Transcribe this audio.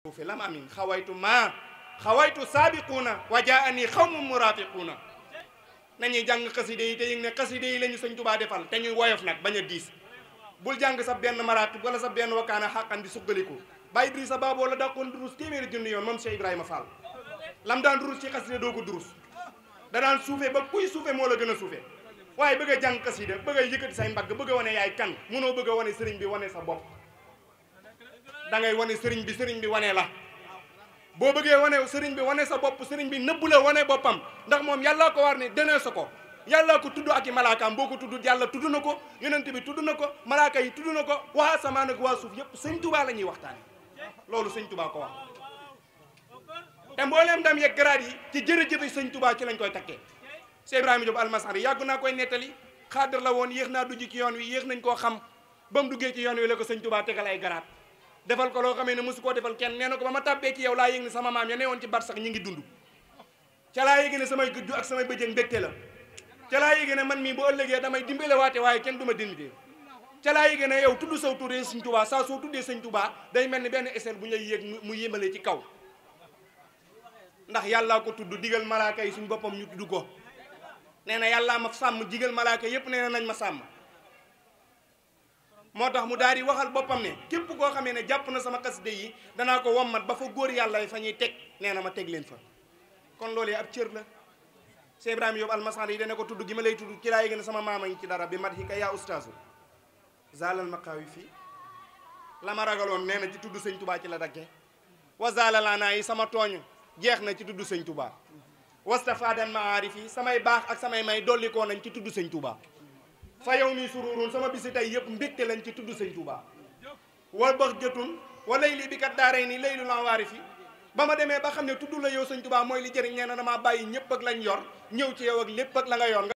في لم أمين خويت ما خويت سابقون وجاءني قوم مرافقون nañuy jàng xaside yi te yëg ne xaside yi lañu sëñ Tuubaa defal te ñuy woyof nag bañ a diis bul jàng sa benn maraatib wala sa benn wakkaana xàqan di suggaliku bàyyi Idrissa Baaboo la dàqoon durus téeméeri junni yoon moom Cheikh Ibrahima Fall lam daan durus ci xaside doo ko durus da daan suufe ba kuy suufe moo la gën a suufe waaye bëgg a jàng xaside bëgg a yëkkati say mbagg bëgg a wane yaay kan munoo bëgg a wane sëriñ bi wane sa bopp da ngay wane sëriñ bi wane la boo bëggee wane sëriñ bi wane sa bopp sëriñ bi nëbbu la wane boppam ndax moom yàllaa ko war ne denee sa ko yàllaa ko tudd ak i malaakaam boo ko tudd yàlla tudd na ko yonent bi tudd na ko malaaka yi tudd na ko waa asamaan ak waa suuf yëpp sëñ Tuubaa la ñuy waxtaane loolu sëñ Tuubaa ko wax te mbooleem dam yeeg garaat yi ci jërëjëfe sëñ Tuubaa ci lañ koy takkee Cheikh Ibrahima Diop almasari yàggu naa koy nettali xaadar la woon yéex naa dugg ci yoon wi yéex nañ koo xam ba mu duggee ci yoon wi la ko sëñ Tuubaa tegal ay garaat defal ko loo xamee ne mosu koo defal kenn nee na ko ba ma tàbbee ci yow laa yëg ne sama maam ya ne woon ci bar sax ñi ngi dund ca laa yëg ne samay guddu ak samay bëjëg mbégte la ca laa yëg ne man mii bu ëllëgee damay dimbale waate waaye kenn du ma dimbale ca laa yëg ne yow tudd saw tuddee sëñ Tuubaa saa soo tuddee sëñ Tuubaa day mel ni benn échelle bu ñuy yéeg mu yémale ci kaw ndax yàllaa ko tudd digal malaaka yi suñ boppam ñu tudd ko nee na yàllaa ma sàmm digal malaaka yépp nee na nañ ma sàmm moo tax mu daal di waxal boppam ne képp koo xamee ne jàpp na sama xasida yi danaa ko wommat ba fa góor yàlla fa ñuy teg nee na ma teg leen fa kon loolu ab cër la Cheikh Ibrahima Diop almasari yi dana ko tudd gi ma lay tudd ci laa yëg ne sama maama ngi ci dara bi mat hika yaa ustaasu zalal maqaawi fii la ma ragaloon nee na ci tudd sëñ Tuubaa ci la daggee wa zalalaanaa yi sama tooñ jeex na ci tudd sëñ Tuubaa wastafadan maarif yi samay baax ak samay may dollikoo nañ ci tudd sëñ Tuubaa fa yow mi sururun sama bisi tey yëpp mbégte lañ ci tudd sëñ Tuubaa wal bax jëtun walay lii bi kat daaray nii lay lu la waari fi ba ma demee ba xam ne tudd la yow sëñ Tuubaa mooy li jëriñ nee na damaa bàyyi ñëpp ak lañ yor ñëw ci yow ak lépp ak la nga yor